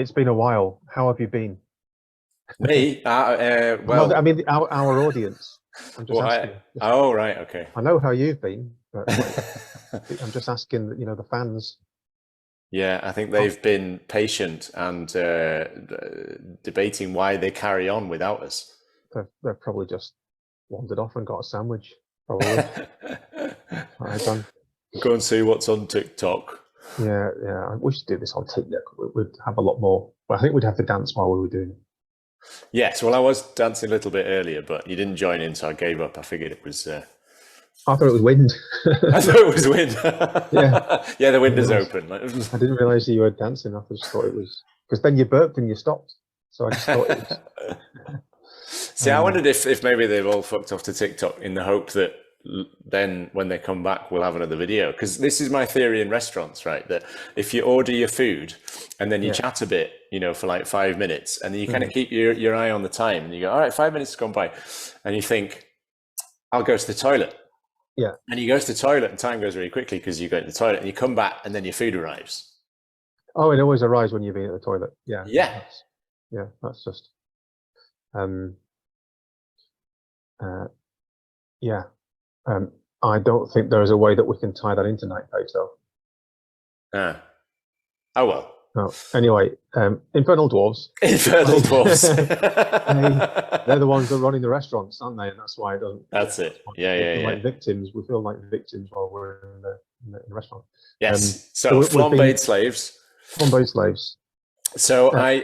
It's been a while. How have you been? Me? No, Well, I mean our audience. I'm just well, asking. oh, right, okay. I know how you've been, but like, I'm just asking. The fans. Yeah, I think Oh, they've been patient and debating why they carry on without us. they've probably just wandered off and got a sandwich. Probably. That's what I've done. Go and see what's on TikTok. Yeah. We should do this on TikTok. We'd have a lot more. Well, I think we'd have to dance while we were doing it. Yes, well, I was dancing a little bit earlier, but you didn't join in, so I gave up. I figured it was. I thought it was wind. I thought it was wind. Yeah. Yeah, the windows open. I didn't realize you were dancing. I just thought it was because then you burped and you stopped. So I just thought it was. See, I wondered if maybe they've all fucked off to TikTok in the hope that then when they come back, we'll have another video. Because this is my theory in restaurants, right? That if you order your food and then you chat a bit, for like 5 minutes, and then you kind of keep your eye on the time, and you go, all right, 5 minutes has gone by, and you think, I'll go to the toilet. Yeah. And you go to the toilet and time goes really quickly because you go to the toilet and you come back and then your food arrives. Oh, it always arrives when you've been at the toilet. Yeah. Yeah. That's just. Yeah. I don't think there is a way that we can tie that into night page though. Oh well. Oh, anyway, Infernal Dwarves. Infernal Dwarves. They're the ones that are running the restaurants, aren't they? And that's why it doesn't. That's it. Yeah. Like victims, we feel like victims while we're in the restaurant. Yes. So flambéed slaves. Flambéed slaves. So I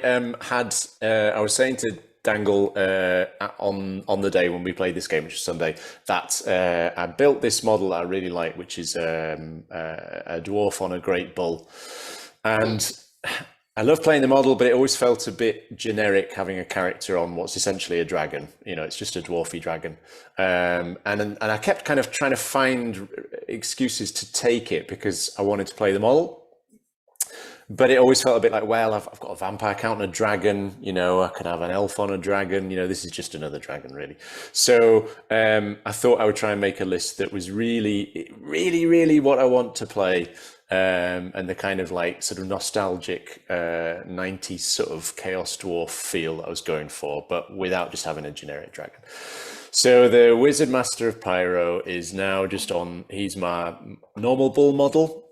I was saying to Dangle on the day when we played this game, which was Sunday, that I built this model that I really like, which is a dwarf on a great bull, and I love playing the model, but it always felt a bit generic having a character on what's essentially a dragon. It's just a dwarfy dragon, and I kept kind of trying to find excuses to take it because I wanted to play the model. But it always felt a bit like, well, I've got a vampire count on a dragon, I could have an elf on a dragon, this is just another dragon, really. So I thought I would try and make a list that was really, really, really what I want to play, and the kind of like sort of nostalgic 90s sort of chaos dwarf feel that I was going for, but without just having a generic dragon. So the Wizard Master of Pyro is now just on, he's my normal bull model.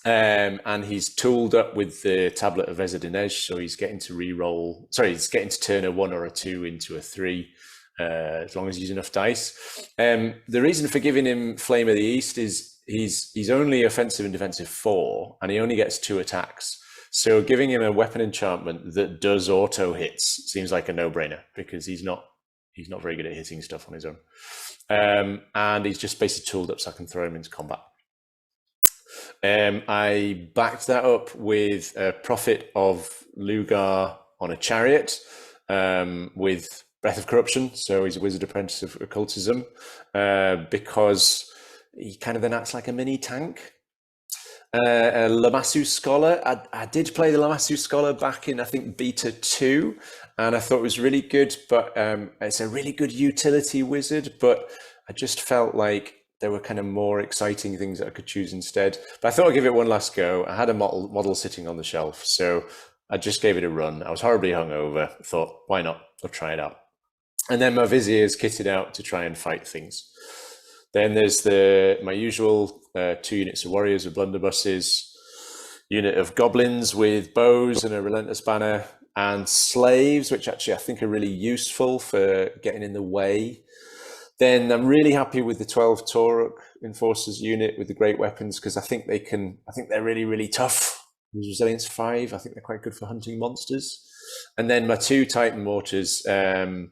And he's tooled up with the Tablet of Vezadinej, so he's getting to he's getting to turn a 1 or a 2 into a 3, as long as he's enough dice. The reason for giving him Flame of the East is he's only offensive and defensive 4, and he only gets 2 attacks. So giving him a weapon enchantment that does auto hits seems like a no-brainer, because he's not very good at hitting stuff on his own. And he's just basically tooled up so I can throw him into combat. I backed that up with a Prophet of Lugar on a chariot, with Breath of Corruption, so he's a Wizard Apprentice of Occultism, because he kind of then acts like a mini tank. A Lamassu Scholar, I did play the Lamassu Scholar back in, I think, Beta 2, and I thought it was really good, but it's a really good utility wizard, but I just felt like there were kind of more exciting things that I could choose instead. But I thought I'd give it one last go. I had a model sitting on the shelf, so I just gave it a run. I was horribly hungover. I thought, why not? I'll try it out. And then my Viziers kitted out to try and fight things. Then there's my usual 2 units of warriors with blunderbusses, unit of goblins with bows and a relentless banner, and slaves, which actually I think are really useful for getting in the way. Then I'm really happy with the 12 Toruk Enforcers unit with the great weapons, because I think they're really, really tough. There's Resilience 5, I think they're quite good for hunting monsters. And then my 2 Titan Mortars, I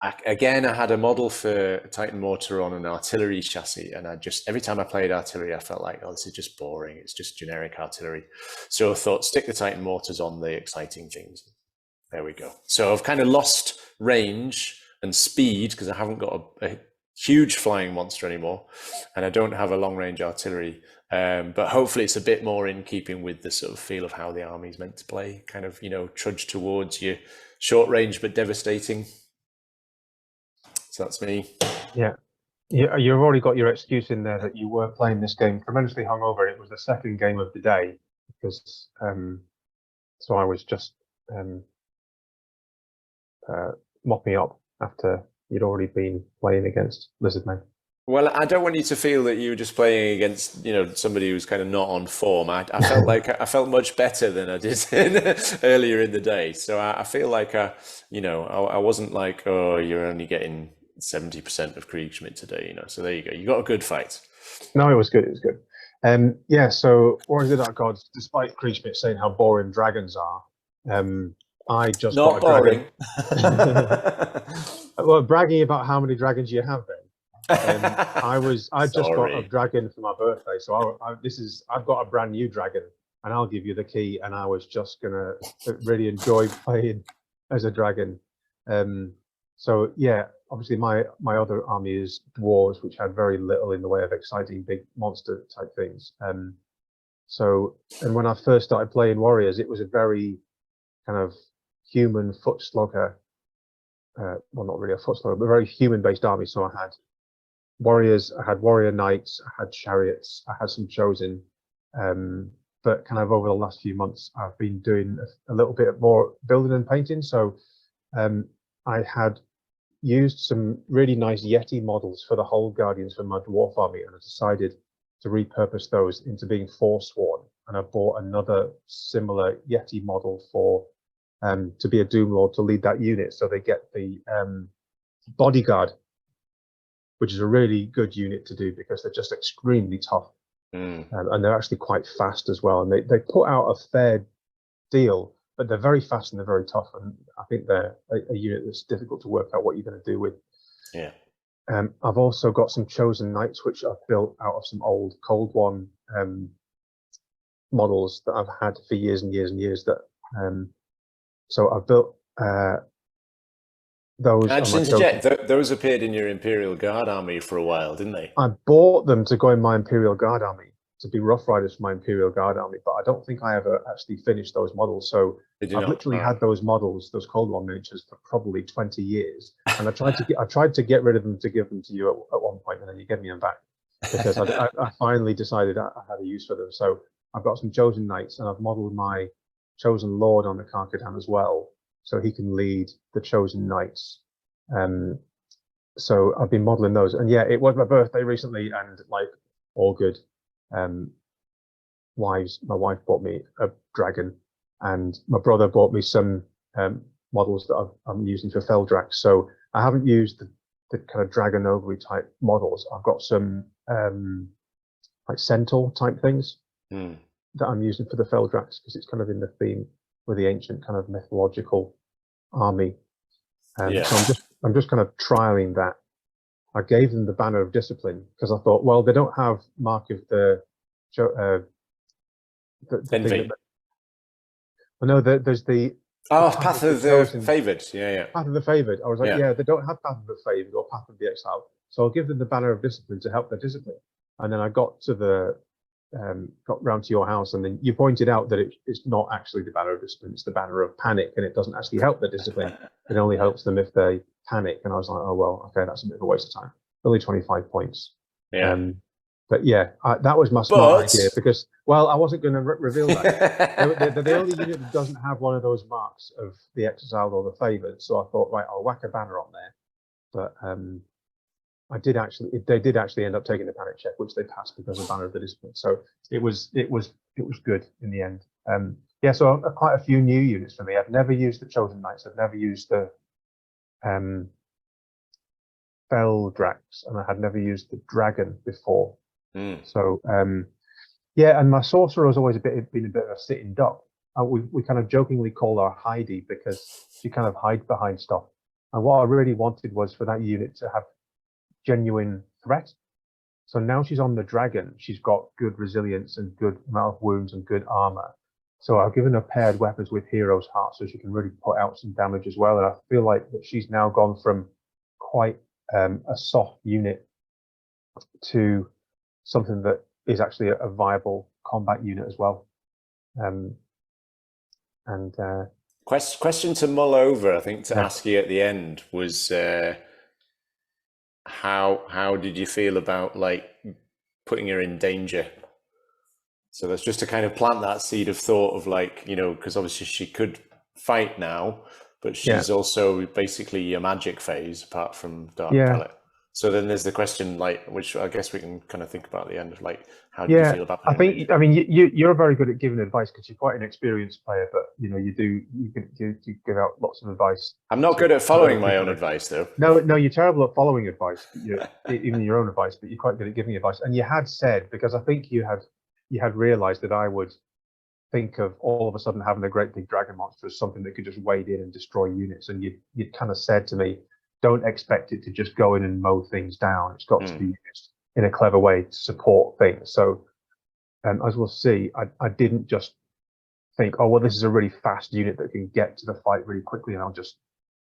had a model for a Titan Mortar on an artillery chassis, and every time I played artillery, I felt like, oh, this is just boring. It's just generic artillery. So I thought, stick the Titan Mortars on the exciting things. There we go. So I've kind of lost range and speed because I haven't got a huge flying monster anymore, and I don't have a long range artillery, but hopefully it's a bit more in keeping with the sort of feel of how the army's meant to play, kind of, trudge towards your short range but devastating. So that's me. Yeah, you've already got your excuse in there that you were playing this game tremendously hungover. It was the second game of the day, because so I was just mop me up after you'd already been playing against Lizardmen. Well, I don't want you to feel that you were just playing against, somebody who's kind of not on form. I felt like I felt much better than I did earlier in the day. So I feel like I wasn't like, oh, you're only getting 70% of Kriegschmidt today, So there you go. You got a good fight. No, it was good. It was good. So Warriors of the Dark Gods, despite Kriegschmidt saying how boring dragons are, I just not got a boring. Dragon. Well, bragging about how many dragons you have, then. I just got a dragon for my birthday, so I've got a brand new dragon, and I'll give you the key. And I was just gonna really enjoy playing as a dragon. So yeah, obviously my other army is Dwarves, which had very little in the way of exciting big monster type things. And when I first started playing Warriors, it was a very kind of human foot slugger. Well, not really a foot slugger, but very human based army. So I had warriors, I had warrior knights, I had chariots, I had some chosen. But kind of over the last few months, I've been doing a little bit more building and painting. So I had used some really nice Yeti models for the whole Guardians for my dwarf army, and I decided to repurpose those into being Forsworn. And I bought another similar Yeti model for to be a Doom Lord to lead that unit. So they get the bodyguard, which is a really good unit to do because they're just extremely tough. And they're actually quite fast as well. And they put out a fair deal, but they're very fast and they're very tough. And I think they're a unit that's difficult to work out what you're going to do with. Yeah. I've also got some chosen knights, which I've built out of some old Cold One models that I've had for years and years and years. So I've built those. I just interject. Those appeared in your Imperial Guard army for a while, didn't they? I bought them to go in my Imperial Guard army, to be Rough Riders for my Imperial Guard army, but I don't think I ever actually finished those models. So I've literally had those models, those Cold One miniatures, for probably 20 years. And I tried to get rid of them to give them to you at one point, and then you gave me them back because I finally decided I had a use for them. So I've got some chosen knights, and I've modeled my chosen lord on the Karkadan as well, so he can lead the chosen knights. So I've been modeling those, and yeah, it was my birthday recently, and like all good wives, my wife bought me a dragon, and my brother bought me some models that I'm using for Feldrax. So I haven't used the kind of dragon ogre type models. I've got some like centaur type things that I'm using for the Feldrax, because it's kind of in the theme with the ancient kind of mythological army. So I'm just kind of trialing that. I gave them the Banner of Discipline because I thought, well, they don't have Mark of the Envy. There's the Path of the Favoured. Yeah. Path of the Favoured. I was like, yeah, they don't have Path of the Favoured or Path of the Exiled, so I'll give them the Banner of Discipline to help their discipline. And then I got round to your house, and then you pointed out that it's not actually the Banner of Discipline, it's the Banner of Panic, and it doesn't actually help their discipline. It only helps them if they panic. And I was like, oh well, okay, that's a bit of a waste of time. Only 25 points. Yeah. But yeah, that was my smart idea, because, well, I wasn't going to reveal that. They're the only unit that doesn't have one of those marks of the Exiled or the Favoured. So I thought, right, I'll whack a banner on there. But they did actually end up taking the panic check, which they passed because of Banner of the Discipline. So it was good in the end. So quite a few new units for me. I've never used the Chosen Knights. I've never used the Feldrax, and I had never used the Dragon before. So and my Sorcerer has always been a bit of a sitting duck. We kind of jokingly call her Heidi because she kind of hides behind stuff. And what I really wanted was for that unit to have genuine threat. So now she's on the Dragon, she's got good resilience and good amount of wounds and good armor. So I've given her paired weapons with Hero's Heart, so she can really put out some damage as well. And I feel like that she's now gone from quite a soft unit to something that is actually a viable combat unit as well. Question to mull over, I think, to ask you at the end was, how did you feel about like putting her in danger? So that's just to kind of plant that seed of thought of like, because obviously she could fight now, but she's also basically your magic phase apart from Dark Prelate. So then there's the question, like, which I guess we can kind of think about at the end of, like, how do you feel about that? I mean, you're very good at giving advice because you're quite an experienced player, but you know, you give out lots of advice. I'm not good at following my own advice, though. No, you're terrible at following advice, even your own advice, but you're quite good at giving advice. And you had said, because I think you had realized that I would think of all of a sudden having a great big dragon monster as something that could just wade in and destroy units. And you kind of said to me, don't expect it to just go in and mow things down. It's got to be used in a clever way to support things. So as we'll see, I didn't just think, oh, well, this is a really fast unit that can get to the fight really quickly and I'll just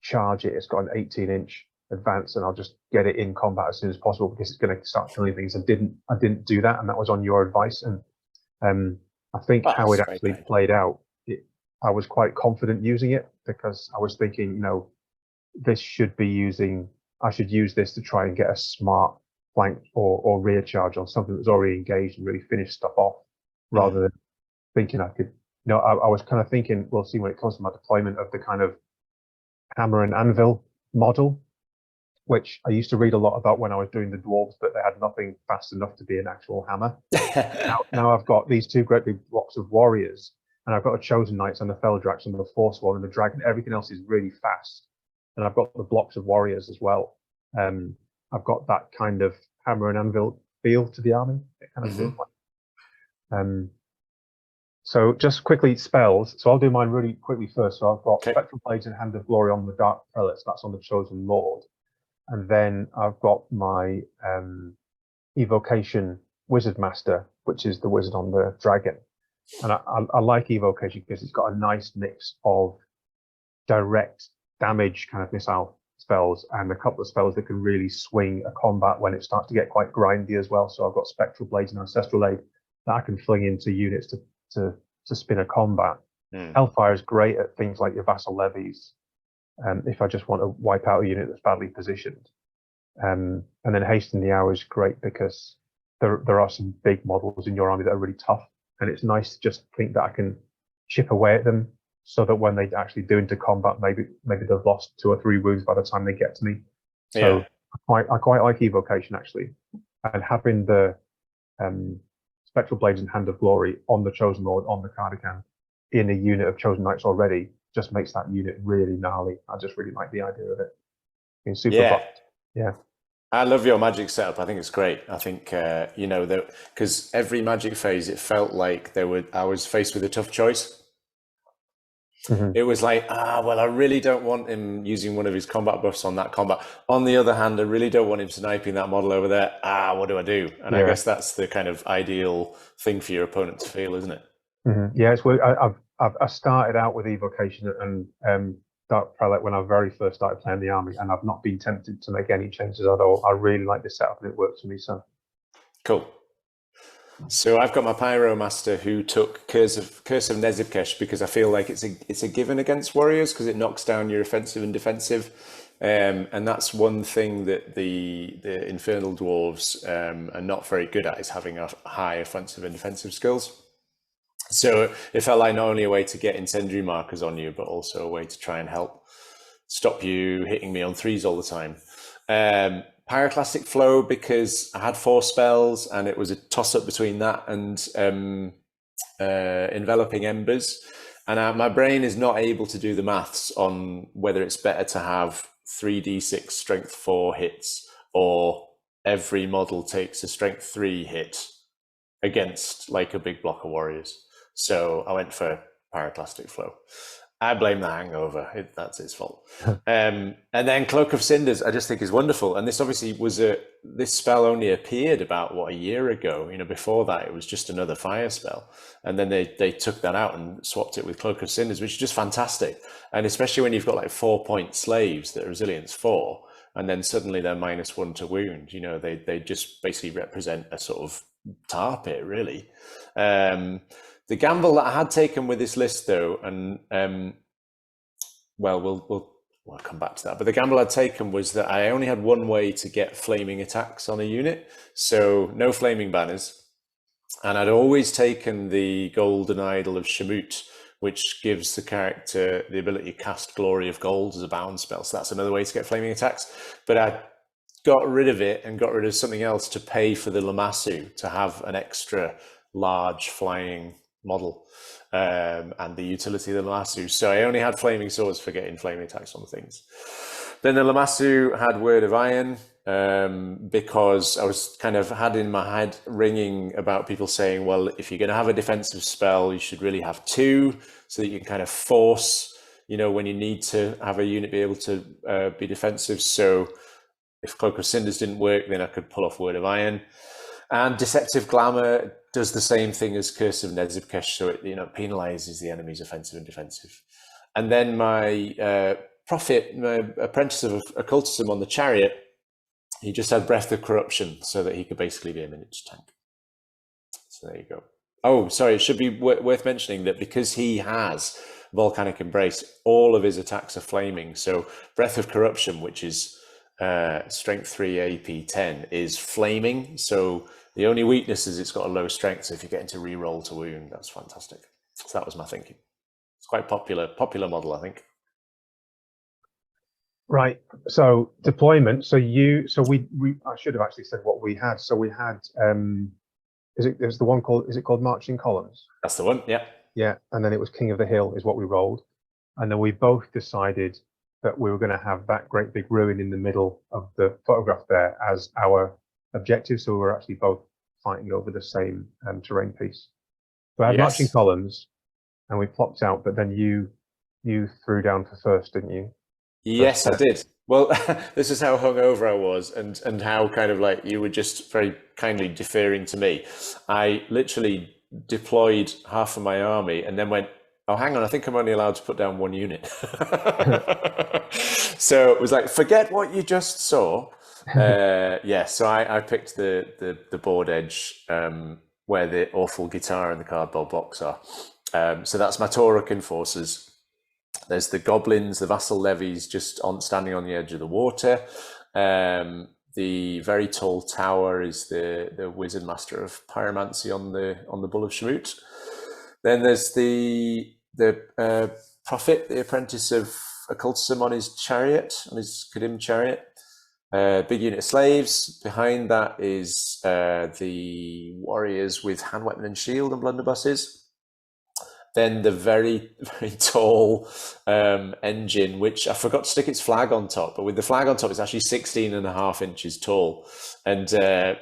charge it. It's got an 18-inch advance and I'll just get it in combat as soon as possible because it's going to start killing things. I didn't do that, and that was on your advice. And I think how it actually played out, I was quite confident using it because I was thinking, you know, this should be I should use this to try and get a smart flank or rear charge on something that's already engaged and really finish stuff off, rather than thinking I could. You know, I was kind of thinking, we'll see when it comes to my deployment of the kind of hammer and anvil model, which I used to read a lot about when I was doing the dwarves, but they had nothing fast enough to be an actual hammer. now I've got these two great big blocks of warriors, and I've got a chosen knights and the Feldrax and the Forsworn and the dragon. Everything else is really fast, and I've got the blocks of warriors as well. I've got that kind of hammer and anvil feel to the army. It kind of feels like. So just quickly, spells. So I'll do mine really quickly first. So I've got Spectral Blades and Hand of Glory on the Dark Prelates. That's on the Chosen Lord. And then I've got my Evocation Wizard Master, which is the wizard on the dragon. And I like Evocation because it's got a nice mix of direct damage kind of missile spells and a couple of spells that can really swing a combat when it starts to get quite grindy as well. So I've got Spectral Blades and Ancestral Aid that I can fling into units to spin a combat. Hellfire is great at things like your vassal levies, if I just want to wipe out a unit that's badly positioned. And then Hasten the Hour is great because there are some big models in your army that are really tough, and it's nice to just think that I can chip away at them so that when they actually do into combat, maybe they've lost 2 or 3 wounds by the time they get to me. So I quite like Evocation actually, and having the Spectral Blades and Hand of Glory on the Chosen Lord on the Cardigan in a unit of Chosen Knights already just makes that unit really gnarly. I just really like the idea of it. Being super buffed. Yeah. I love your magic setup. I think it's great. I think, you know, because every magic phase, it felt like I was faced with a tough choice. It was like, well, I really don't want him using one of his combat buffs on that combat. On the other hand, I really don't want him sniping that model over there. What do I do? And I guess that's the kind of ideal thing for your opponent to feel, isn't it? Yeah, it's weird. I started out with Evocation and Dark Prelate when I very first started playing the army, and I've not been tempted to make any changes at all. I really like this setup and it works for me. So cool. So I've got my Pyro Master who took Curse of Nezibkesh because I feel like it's a given against warriors because it knocks down your offensive and defensive, and that's one thing that the Infernal Dwarves are not very good at, is having a high offensive and defensive skills. So it felt like not only a way to get incendiary markers on you, but also a way to try and help stop you hitting me on 3s all the time. Pyroclastic Flow because I had 4 spells and it was a toss-up between that and Enveloping Embers. And my brain is not able to do the maths on whether it's better to have 3d6 strength 4 hits or every model takes a strength 3 hit against like a big block of warriors. So I went for Pyroclastic Flow. I blame the hangover. That's its fault. And then Cloak of Cinders, I just think is wonderful. And this obviously was this spell only appeared about a year ago. You know, before that it was just another fire spell, and then they took that out and swapped it with Cloak of Cinders, which is just fantastic. And especially when you've got like 4-point slaves that are resilience 4, and then suddenly they're -1 to wound. You know, they just basically represent a sort of tar pit, really. The gamble that I had taken with this list, though, and well, we'll come back to that. But the gamble I'd taken was that I only had one way to get flaming attacks on a unit, so no flaming banners. And I'd always taken the Golden Idol of Shamut which gives the character the ability to cast Glory of Gold as a bound spell. So that's another way to get flaming attacks. But I got rid of it and got rid of something else to pay for the Lamassu to have an extra large flying model and the utility of the Lamassu. So I only had flaming swords for getting flaming attacks on things. Then the Lamassu had Word of Iron because I was kind of had in my head ringing about people saying, well, if you're going to have a defensive spell, you should really have two so that you can kind of force, when you need to have a unit be able to be defensive. So if Cloak of Cinders didn't work, then I could pull off Word of Iron. And Deceptive Glamour does the same thing as Curse of Nezibkesh, so it penalizes the enemy's offensive and defensive. And then my Prophet, my Apprentice of Occultism on the Chariot, he just had Breath of Corruption so that he could basically be a miniature tank. So there you go. Oh, sorry, it should be worth mentioning that because he has Volcanic Embrace, all of his attacks are flaming. So Breath of Corruption, which is Strength 3 AP 10, is flaming. So the only weakness is it's got a low strength. So if you get into reroll to wound, that's fantastic. So that was my thinking. It's quite popular model, I think. Right. So deployment. So we I should have actually said what we had. So we had is it called Marching Columns? That's the one. Yeah. Yeah. And then it was King of the Hill is what we rolled. And then we both decided that we were going to have that great big ruin in the middle of the photograph there as our objective. So we were actually both fighting over the same terrain piece. So I had Marching Columns and we plopped out, but then you threw down for first, didn't you? Yes, I did. Well, this is how hungover I was and how kind of like you were just very kindly deferring to me. I literally deployed half of my army and then went, oh, hang on, I think I'm only allowed to put down one unit. So it was like, forget what you just saw. So I picked the board edge where the awful guitar and the cardboard box are. So that's my Taurokin forces. There's the goblins, the vassal levies just standing on the edge of the water. The very tall tower is the wizard master of pyromancy on the Bull of Shemut. Then there's the prophet, the apprentice of occultism on his chariot, on his Kadim chariot. Big unit of slaves. Behind that is the warriors with hand weapon and shield and blunderbusses. Then the very, very tall engine, which I forgot to stick its flag on top, but with the flag on top, it's actually 16.5 inches tall. And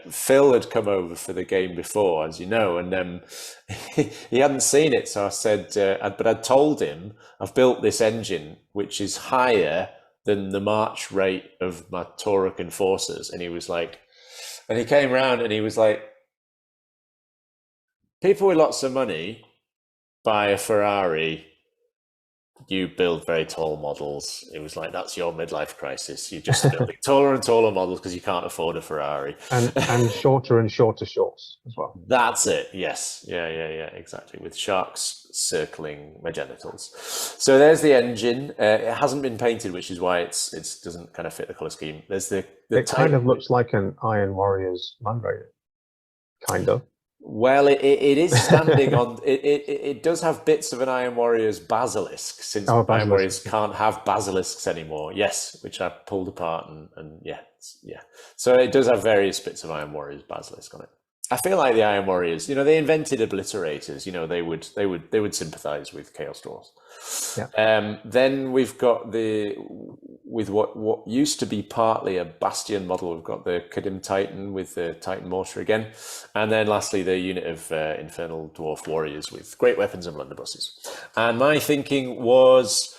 Phil had come over for the game before, as you know, and he hadn't seen it. So I said, but I'd told him, I've built this engine, which is higher than the march rate of my Taurokin forces. And he was like, and he came around and he was like, people with lots of money buy a Ferrari, you build very tall models. It was like, that's your midlife crisis. You're just building taller and taller models because you can't afford a Ferrari. And shorter and shorter shorts as well. That's it. Yes. Yeah, exactly. With sharks circling my genitals. So there's the engine. It hasn't been painted, which is why it doesn't kind of fit the color scheme. There's it kind of looks like an Iron Warriors Land Raider. Kind of. Well, it is standing on. It does have bits of an Iron Warriors basilisk, since Iron Warriors can't have basilisks anymore. Yes, which I pulled apart and yeah. So it does have various bits of Iron Warriors basilisk on it. I feel like the Iron Warriors, they invented obliterators. They would sympathize with Chaos Dwarves. Yeah. Then we've got with what used to be partly a Bastion model, we've got the Kadim Titan with the Titan Mortar again. And then lastly, the unit of Infernal Dwarf Warriors with great weapons and blunderbusses. And my thinking was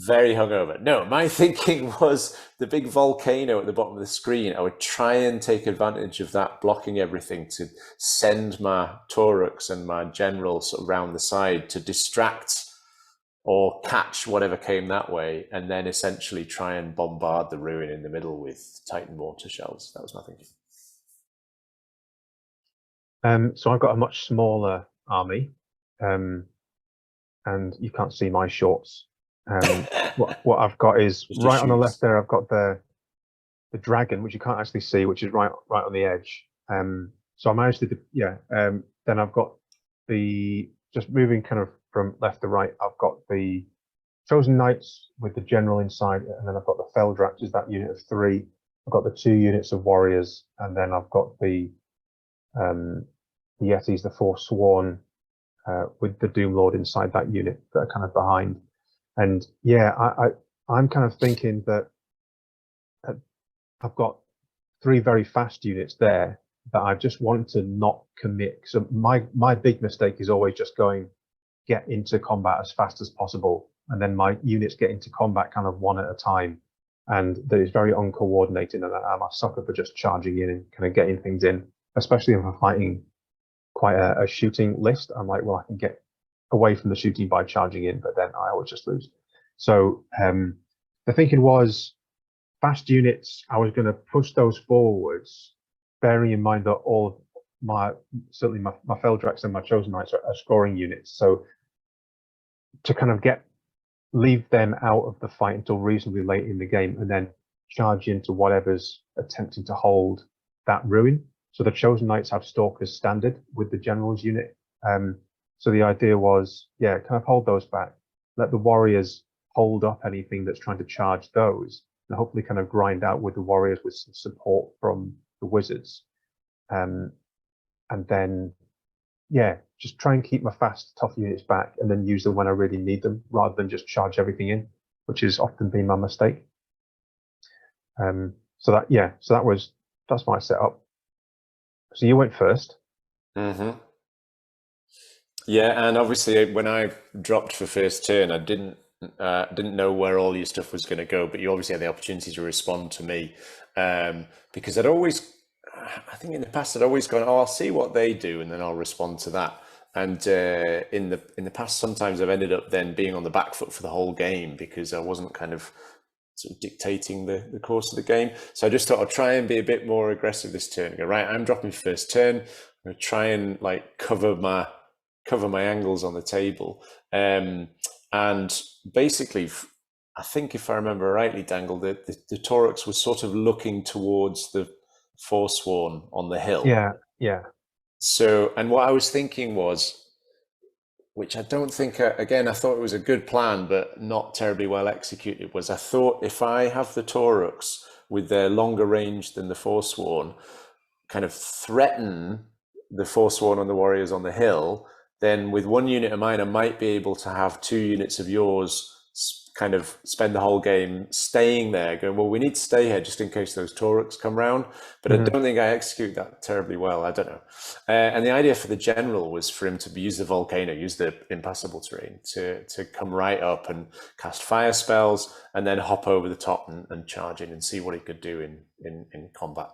very hungover. No, my thinking was the big volcano at the bottom of the screen. I would try and take advantage of that blocking everything to send my Tauruks and my generals around the side to distract or catch whatever came that way, and then essentially try and bombard the ruin in the middle with Titan mortar shells. That was my thinking. So I've got a much smaller army, and you can't see my shorts. What I've got is right on the left there. I've got the dragon, which you can't actually see, which is right on the edge. So I managed to, then I've got just moving kind of from left to right, I've got the Chosen Knights with the general inside, and then I've got the Feldrax, is that unit of 3. I've got the 2 units of warriors, and then I've got the Yetis, the Forsworn, with the Doomlord inside that unit that are kind of behind. And yeah, I'm kind of thinking that I've got 3 very fast units there that I just want to not commit. So my big mistake is always just going get into combat as fast as possible, and then my units get into combat kind of one at a time, and that is very uncoordinated, and I'm a sucker for just charging in and kind of getting things in, especially if I'm fighting quite a shooting list. I'm like, well, I can get away from the shooting by charging in, but then I always just lose. So the thinking was fast units, I was going to push those forwards, bearing in mind that all of certainly my Feldrax and my Chosen Knights are scoring units. So to kind of leave them out of the fight until reasonably late in the game, and then charge into whatever's attempting to hold that ruin. So the Chosen Knights have Stalkers standard with the General's unit. So the idea was, yeah, kind of hold those back, let the Warriors hold up anything that's trying to charge those, and hopefully kind of grind out with the Warriors with some support from the Wizards. And then, yeah, just try and keep my fast, tough units back, and then use them when I really need them, rather than just charge everything in, which has often been my mistake. So that's my setup. So you went first. Mm-hmm. Yeah, and obviously when I dropped for first turn, I didn't know where all your stuff was going to go, but you obviously had the opportunity to respond to me, because I think in the past I'd always gone, oh, I'll see what they do, and then I'll respond to that. And in the past, sometimes I've ended up then being on the back foot for the whole game because I wasn't kind of sort of dictating the course of the game. So I just thought I'd try and be a bit more aggressive this turn. Go, right, I'm dropping first turn. I'm going to try and like cover my angles on the table. And basically, I think if I remember rightly, Dangle, the Taurox was sort of looking towards the Forsworn on the hill. Yeah. So, and what I was thinking was, which I don't think, again, I thought it was a good plan, but not terribly well executed, was I thought if I have the Taurox with their longer range than the Forsworn kind of threaten the Forsworn and the Warriors on the hill, then with 1 unit of mine, I might be able to have 2 units of yours kind of spend the whole game staying there, going, well, we need to stay here just in case those Taurox come round. But I don't think I execute that terribly well. I don't know. And the idea for the general was for him to use the volcano, use the impassable terrain to come right up and cast fire spells, and then hop over the top and charge in and see what he could do in combat.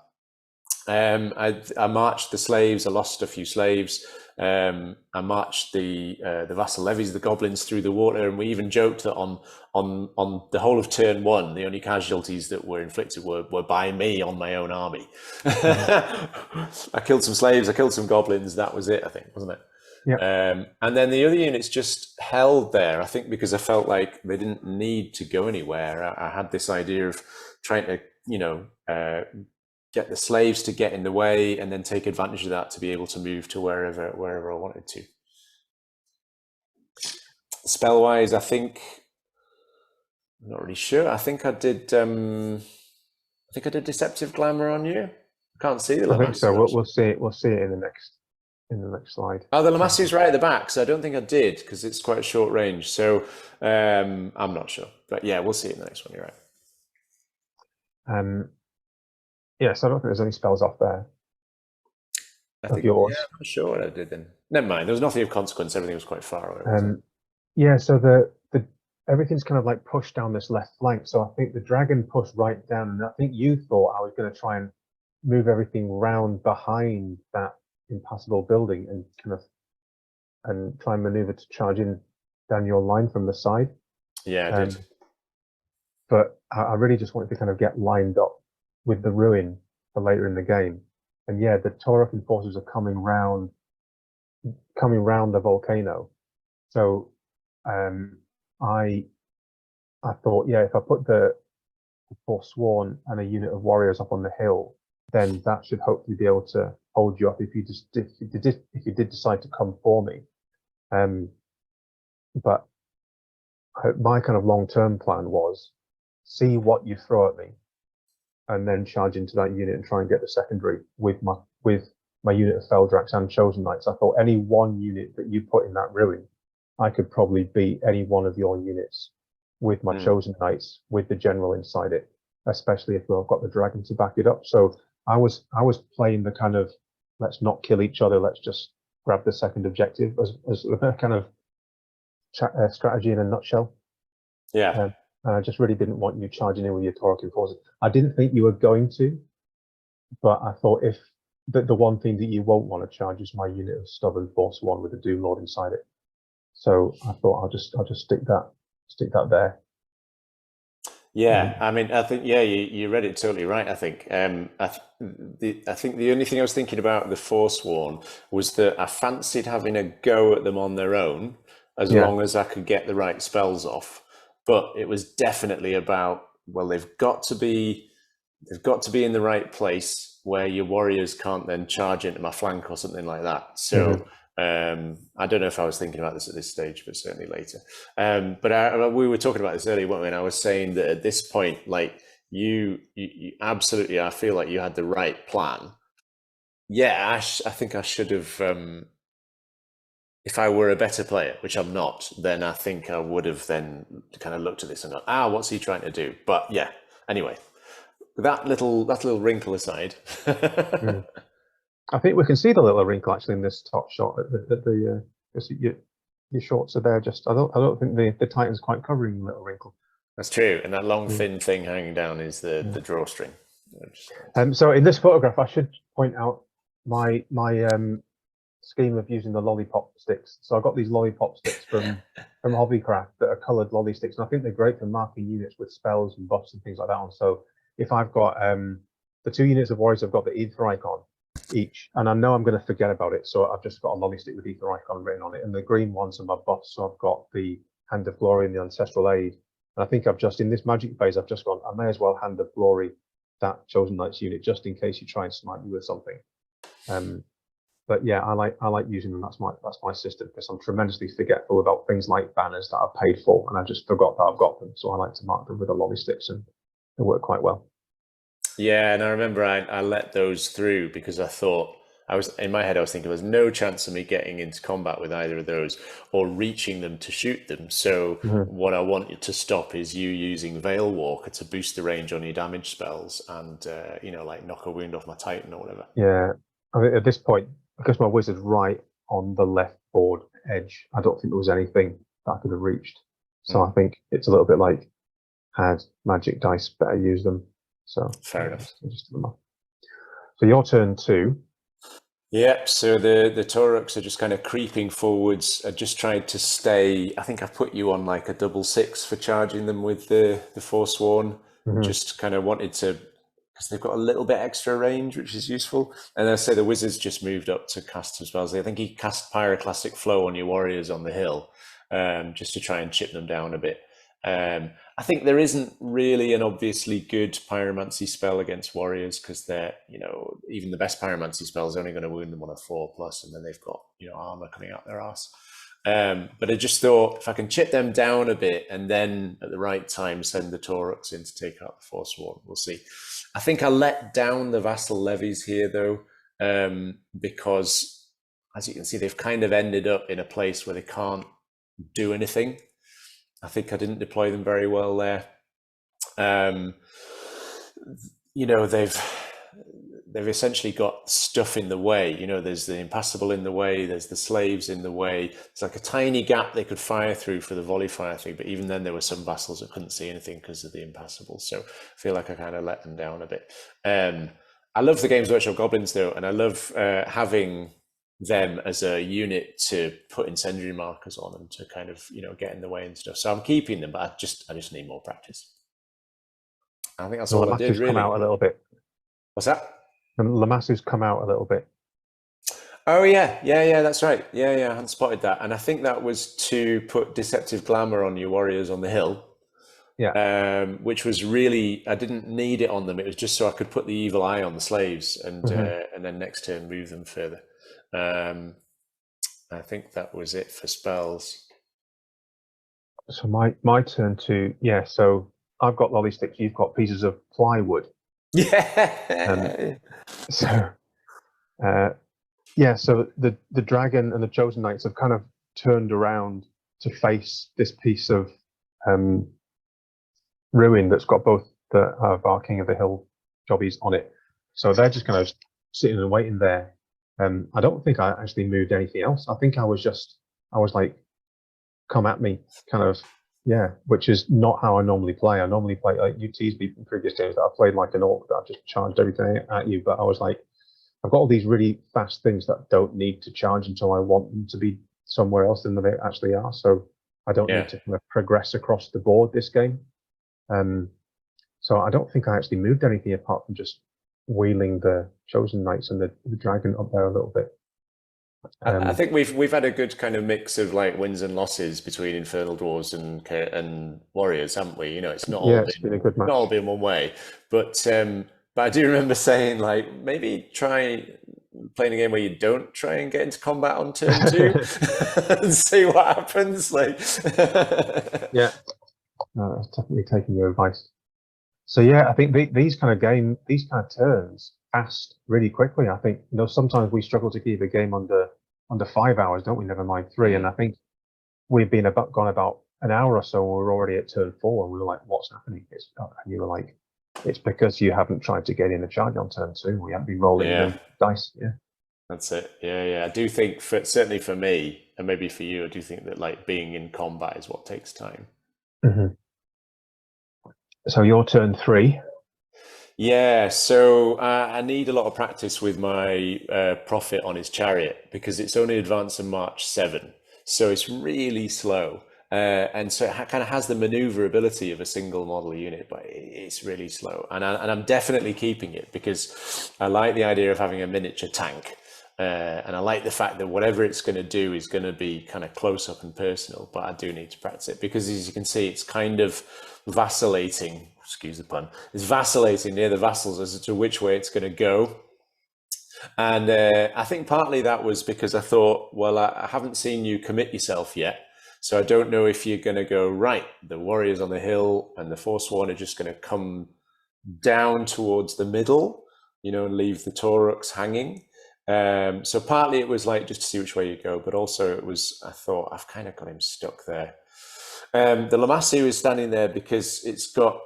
I marched the slaves. I lost a few slaves. I marched the vassal levies, the goblins, through the water, and we even joked that on the whole of turn 1, the only casualties that were inflicted were by me on my own army. I killed some slaves. I killed some goblins. That was it, I think, wasn't it? Yeah. And then the other units just held there, I think, because I felt like they didn't need to go anywhere. I had this idea of trying to, get the slaves to get in the way and then take advantage of that to be able to move to wherever I wanted to. Spell-wise, I think, I'm not really sure. I think I did Deceptive Glamour on you. I can't see the Lamassu. I think so. We'll see it. We'll see it in the next slide. Oh, the Lamassu's right at the back, so I don't think I did because it's quite a short range. So I'm not sure, but yeah, we'll see it in the next one. You're right. Yes, I don't think there's any spells off there. I think, yours. Yeah, I'm not sure what I did then. Never mind. There was nothing of consequence. Everything was quite far away. Yeah, so the everything's kind of like pushed down this left flank. So I think the dragon pushed right down, and I think you thought I was going to try and move everything round behind that impassable building and try and maneuver to charge in down your line from the side. Yeah, I did. But I really just wanted to kind of get lined up with the ruin for later in the game. And yeah, the Taurokin forces are coming round the volcano. So I thought, yeah, if I put the Forsworn and a unit of warriors up on the hill, then that should hopefully be able to hold you up if you did decide to come for me. but my kind of long-term plan was see what you throw at me, and then charge into that unit and try and get the secondary with my unit of Feldrax and Chosen Knights. I thought any one unit that you put in that ruin, I could probably beat any one of your units with my Chosen Knights with the general inside it, especially if I've got the dragon to back it up. So I was playing the kind of let's not kill each other, let's just grab the second objective as a kind of strategy in a nutshell. Yeah. I just really didn't want you charging in with your Taurokin forces. I didn't think you were going to, but I thought if the one thing that you won't want to charge is my unit of Stubborn Force 1 with the Doom Lord inside it. So I thought I'll just stick that there. Yeah, I mean, I think you read it totally right. I think I think the only thing I was thinking about the Forsworn was that I fancied having a go at them on their own as long as I could get the right spells off. But it was definitely about, well, they've got to be in the right place where your warriors can't then charge into my flank or something like that. So I don't know if I was thinking about this at this stage, but certainly later. But we were talking about this earlier, weren't we? And I was saying that at this point, like you absolutely, I feel like you had the right plan. Yeah, I think I should have. If I were a better player, which I'm not, then I think I would have then kind of looked at this and gone, what's he trying to do? But yeah, anyway, that little wrinkle aside. I think we can see the little wrinkle actually in this top shot. Your shorts are there. Just I don't think the Titan's quite covering the little wrinkle. That's true, and that long thin thing hanging down is the drawstring. So in this photograph, I should point out my scheme of using the lollipop sticks. So I got these lollipop sticks from Hobbycraft that are coloured lolly sticks, and I think they're great for marking units with spells and buffs and things like that on. So if I've got the 2 units of warriors, I've got the Ether icon each, and I know I'm going to forget about it, so I've just got a lolly stick with Ether icon written on it, and the green ones are my buffs. So I've got the Hand of Glory and the Ancestral Aid, and I think I've just in this magic phase I've just gone, I may as well Hand of Glory that Chosen Knights unit just in case you try and smite me with something. But yeah, I like using them. That's my system, because I'm tremendously forgetful about things like banners that I've paid for, and I just forgot that I've got them. So I like to mark them with the lolly sticks, and they work quite well. Yeah, and I remember I let those through because I thought in my head I was thinking there's no chance of me getting into combat with either of those or reaching them to shoot them. So what I want you to stop is you using Veil Walker to boost the range on your damage spells and like knock a wound off my Titan or whatever. Yeah, I mean, at this point, because my wizard's right on the left board edge, I don't think there was anything that I could have reached. So I think it's a little bit like, had magic dice, better use them. So fair enough. So your turn 2. Yep, so the Tauroks are just kind of creeping forwards. I just tried to stay, I think I put you on like a 6/6 for charging them with the Forsworn. Just kind of wanted to, because they've got a little bit extra range, which is useful. And I say the wizards just moved up to cast some spells. I think he cast Pyroclastic Flow on your warriors on the hill, just to try and chip them down a bit. I think there isn't really an obviously good pyromancy spell against warriors, because they're, even the best pyromancy spell is only going to wound them on a 4+, and then they've got, armor coming out their ass. But I just thought if I can chip them down a bit and then at the right time send the Tauroks in to take out the Forsworn, we'll see. I think I let down the vassal levies here though, because as you can see, they've kind of ended up in a place where they can't do anything. I think I didn't deploy them very well there. They've essentially got stuff in the way. There's the impassable in the way, there's the slaves in the way. It's like a tiny gap they could fire through for the volley fire thing, but even then there were some vassals that couldn't see anything because of the impassable. So I feel like I kind of let them down a bit. I love the Games Workshop Goblins though, and I love having them as a unit to put incendiary markers on and to kind of get in the way and stuff. So I'm keeping them, but I just need more practice. I think that's all I did really. Come out a little bit. What's that? And Lamasu's come out a little bit. Oh yeah, that's right. Yeah, I hadn't spotted that. And I think that was to put Deceptive Glamour on your warriors on the hill. Yeah. Which was really, I didn't need it on them. It was just so I could put the Evil Eye on the slaves and then next turn move them further. I think that was it for spells. So my turn to, yeah. So I've got lolly sticks. You've got pieces of plywood. Yeah. So yeah. So the dragon and the chosen knights have kind of turned around to face this piece of ruin that's got both of our King of the Hill jobbies on it. So they're just kind of sitting and waiting there. I don't think I actually moved anything else. I think I was like, come at me, kind of, yeah, which is not how I normally play. I normally play, like you teased me from previous games that I played like an orc, that I just charged everything at you. But I was like, I've got all these really fast things that don't need to charge until I want them to be somewhere else than they actually are. So I don't need to kind of progress across the board this game. So I don't think I actually moved anything apart from just wheeling the chosen knights and the dragon up there a little bit. I think we've had a good kind of mix of like wins and losses between Infernal Dwarves and Warriors, haven't we? You know, it's not all been a good match. Not all been one way, but I do remember saying like maybe try playing a game where you don't try and get into combat on turn 2 and see what happens. Like, yeah, no, that's definitely taking your advice. So yeah, I think these kind of turns passed really quickly. I think, you know, sometimes we struggle to keep a game under 5 hours, don't we? Never mind 3. And I think we've been gone about an hour or so, and we're already at turn 4, and we were like, "What's happening?" And you were like, "It's because you haven't tried to get in a charge on turn 2. We haven't been rolling the dice." Yeah, that's it. Yeah. I do think, certainly for me, and maybe for you, I do think that like being in combat is what takes time. Mm-hmm. So your turn 3. Yeah, so I need a lot of practice with my Prophet on his chariot because it's only advance and march 7, so it's really slow. And so it kind of has the maneuverability of a single model unit, but it's really slow. And I'm definitely keeping it because I like the idea of having a miniature tank. And I like the fact that whatever it's going to do is going to be kind of close up and personal, but I do need to practice it because, as you can see, it's kind of vacillating, excuse the pun, it's vacillating near the vassals as to which way it's going to go. And I think partly that was because I thought, well, I haven't seen you commit yourself yet, so I don't know if you're going to go, right, the warriors on the hill and the Forsworn are just going to come down towards the middle, you know, and leave the Tauruks hanging. So partly it was like just to see which way you go, but also it was, I thought, I've kind of got him stuck there. The Lamassu is standing there because it's got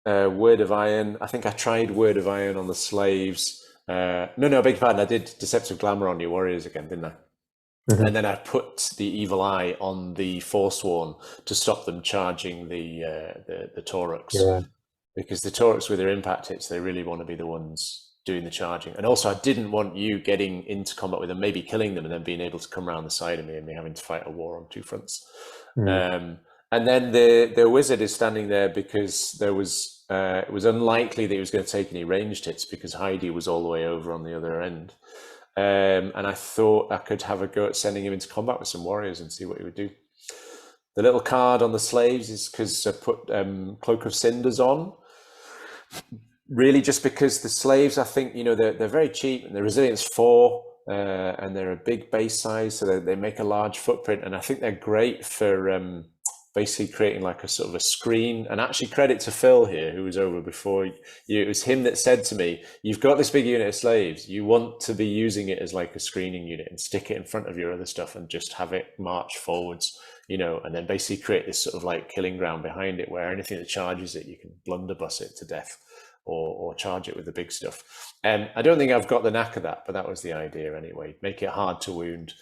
Word of Iron. I think I tried Word of Iron on the slaves. No, I beg your pardon. I did Deceptive Glamour on your warriors again, didn't I? Mm-hmm. And then I put the Evil Eye on the Forsworn to stop them charging the Tauruks. Yeah. Because the Tauruks with their impact hits, they really want to be the ones doing the charging. And also I didn't want you getting into combat with them, maybe killing them and then being able to come around the side of me and me having to fight a war on 2 fronts. And then the wizard is standing there because there was it was unlikely that he was going to take any ranged hits because Heidi was all the way over on the other end. And I thought I could have a go at sending him into combat with some warriors and see what he would do. The little card on the slaves is because I put Cloak of Cinders on. Really just because the slaves, I think, you know, they're very cheap and they're resilience 4 and they're a big base size, so they make a large footprint, and I think they're great for basically creating like a sort of a screen. And actually credit to Phil here, who was over before you. It was him that said to me, you've got this big unit of slaves, you want to be using it as like a screening unit and stick it in front of your other stuff and just have it march forwards, you know, and then basically create this sort of like killing ground behind it where anything that charges it, you can blunderbuss it to death. Or charge it with the big stuff. I don't think I've got the knack of that, but that was the idea anyway. Make it hard to wound.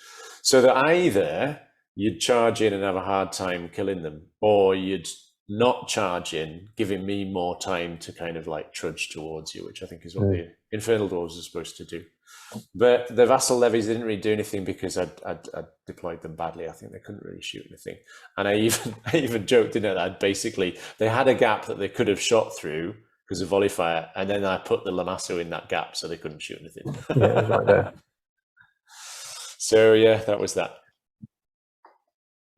So that either you'd charge in and have a hard time killing them, or you'd not charge in, giving me more time to kind of like trudge towards you, which I think is what the Infernal Dwarves are supposed to do. But the vassal levies didn't really do anything because I'd deployed them badly. I think they couldn't really shoot anything. And I even joked, didn't I, that basically they had a gap that they could have shot through because of volley fire, and then I put the Lamassu in that gap so they couldn't shoot anything. Yeah, it was right there. So yeah, that was that.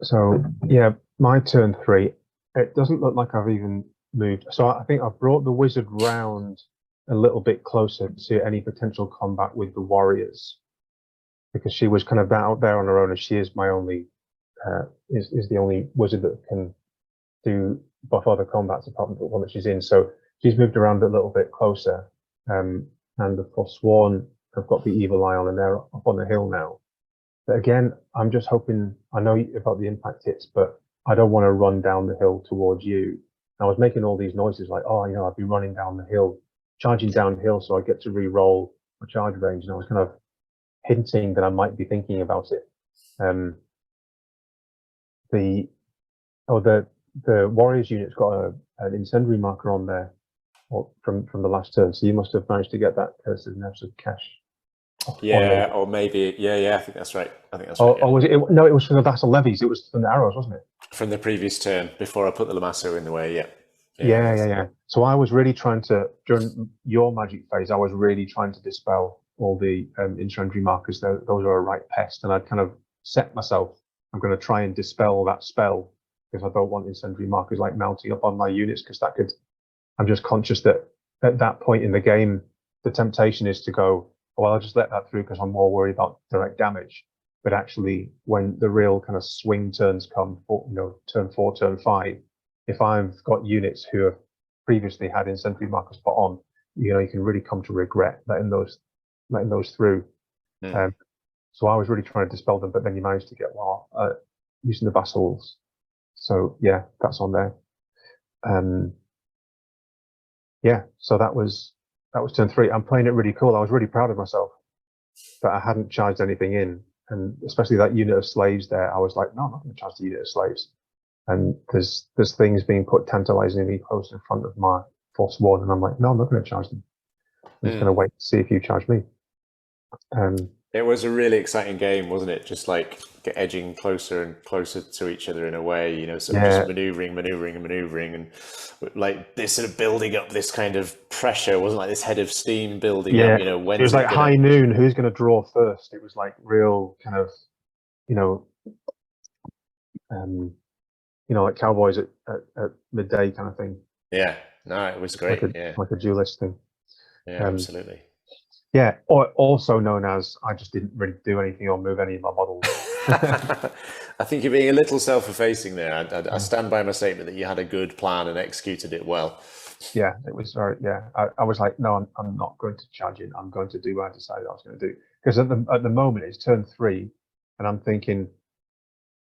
So yeah, my turn 3. It doesn't look like I've even moved. So I think I've brought the wizard round a little bit closer to any potential combat with the warriors, because she was kind of out there on her own, and she is my only is the only wizard that can do buff other combats apart from the one that she's in. So she's moved around a little bit closer. And the Forsworn have got the Evil Eye on, and they're up on the hill now. But again, I'm just hoping, I know about the impact hits, but I don't want to run down the hill towards you. I was making all these noises like, oh, I'd be running down the hill, charging downhill so I get to re-roll my charge range. And I was kind of hinting that I might be thinking about it. The Warriors unit's got an incendiary marker on there from the last turn, so you must have managed to get that Curse of Nefs of Cash. Yeah, or maybe, yeah, I think that's right. Right. Or was it? No, it was from the Vassal Levies. It was from the arrows, wasn't it? From the previous turn, before I put the Lamasso in the way, yeah. Yeah. So I was really trying to, during your magic phase, I was really trying to dispel all the incendiary markers. Those are a right pest, and I'd kind of set myself, I'm going to try and dispel that spell, because I don't want incendiary markers like mounting up on my units, because that could, I'm just conscious that at that point in the game, the temptation is to go, well, I'll just let that through because I'm more worried about direct damage. But actually, when the real kind of swing turns come, turn 4, turn 5, if I've got units who have previously had incendiary markers put on, you can really come to regret letting those through. So I was really trying to dispel them, but then you managed to get using the vassals. So yeah, that's on there. So that was turn 3. I'm playing it really cool. I was really proud of myself that I hadn't charged anything in, and especially that unit of slaves there. I was like, no, I'm not going to charge the unit of slaves. And there's things being put tantalizingly close in front of my Forsworn, and I'm like, no, I'm not going to charge them. I'm just going to wait to see if you charge me. It was a really exciting game, wasn't it? Just like edging closer and closer to each other in a way, just maneuvering, and like this sort of building up this kind of pressure. It wasn't like this head of steam building up. When it was like high noon. Who's going to draw first? It was like real kind of, like cowboys at midday kind of thing. Yeah, no, it was great. Like a duelist thing. Yeah, absolutely. Yeah, or also known as I just didn't really do anything or move any of my models. I think you're being a little self-effacing there. I stand by my statement that you had a good plan and executed it well. Yeah, it was very. Yeah, I was like, no, I'm not going to charge in. I'm going to do what I decided I was going to do. Because at the moment it's turn 3, and I'm thinking,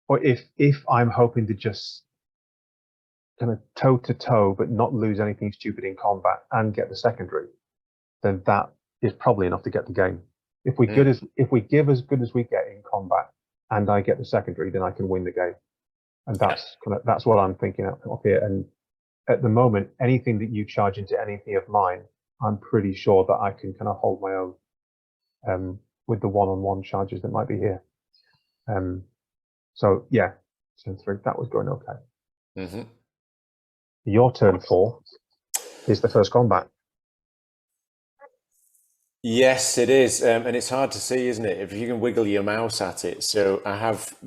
or if I'm hoping to just kind of toe to toe but not lose anything stupid in combat and get the secondary, then that is probably enough to get the game. If we give as good as we get in combat and I get the secondary, then I can win the game. And that's what I'm thinking of here. And at the moment, anything that you charge into anything of mine, I'm pretty sure that I can kind of hold my own with the one-on-one charges that might be here. So yeah, turn 3, that was going okay. Your turn 4 is the first combat. Yes, it is, and it's hard to see, isn't it, if you can wiggle your mouse at it. So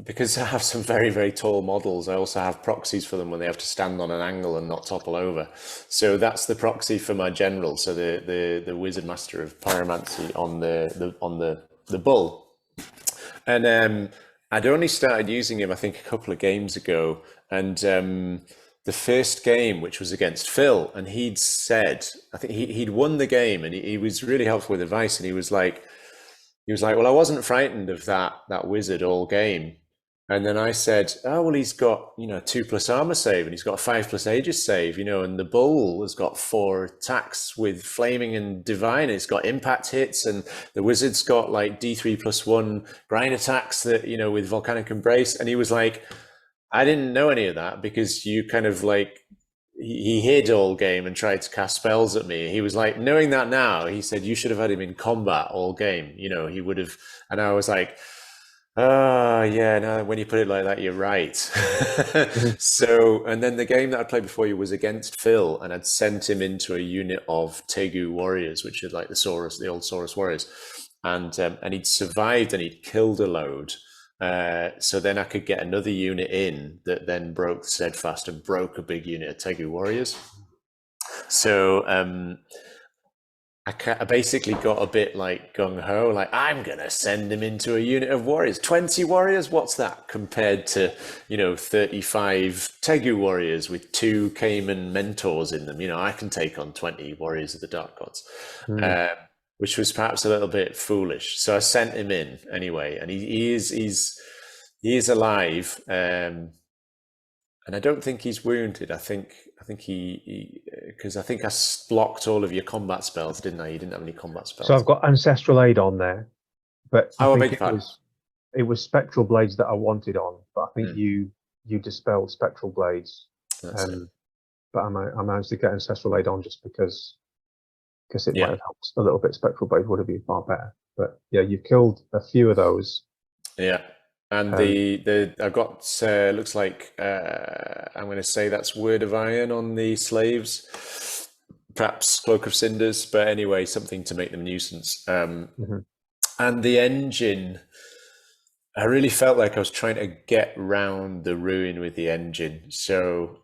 because I have some very, very tall models, I also have proxies for them when they have to stand on an angle and not topple over. So that's the proxy for my general, so the wizard master of pyromancy on the bull. And I'd only started using him, I think, a couple of games ago, and the first game, which was against Phil, and he'd said, I think he'd won the game, and he was really helpful with advice, and he was like, well, I wasn't frightened of that wizard all game. And then I said, oh, well, he's got, 2+ armor save, and he's got a 5+ Aegis save, and the bull has got 4 attacks with flaming and divine. It's got impact hits, and the wizard's got like D3+1 grind attacks that, with volcanic embrace. And he was like, I didn't know any of that because you kind of like, he hid all game and tried to cast spells at me. He was like, knowing that now, he said, you should have had him in combat all game. He would have. And I was like, oh yeah, no, when you put it like that, you're right. So, and then the game that I played before you was against Phil, and I'd sent him into a unit of Tegu warriors, which are like the old Saurus warriors. And he'd survived and he'd killed a load. So then I could get another unit in that then broke the steadfast and broke a big unit of Tegu warriors. So I basically got a bit like gung-ho, like I'm going to send him into a unit of warriors. 20 warriors, what's that compared to, 35 Tegu warriors with 2 Cayman mentors in them? I can take on 20 warriors of the Dark Gods, which was perhaps a little bit foolish. So I sent him in anyway, and he is alive, and I don't think he's wounded. I think he because I think I blocked all of your combat spells, didn't I? You didn't have any combat spells. So I've got Ancestral Aid on there, but I think it was Spectral Blades that I wanted on, but I think you dispelled Spectral Blades. But I managed to get Ancestral Aid on just because it might have helped a little bit. Spectral Blades would have been far better. But yeah, you killed a few of those. Yeah. And I've got looks like I'm going to say that's Word of Iron on the slaves, perhaps Cloak of Cinders, but anyway, something to make them a nuisance. And the engine, I really felt like I was trying to get round the ruin with the engine. So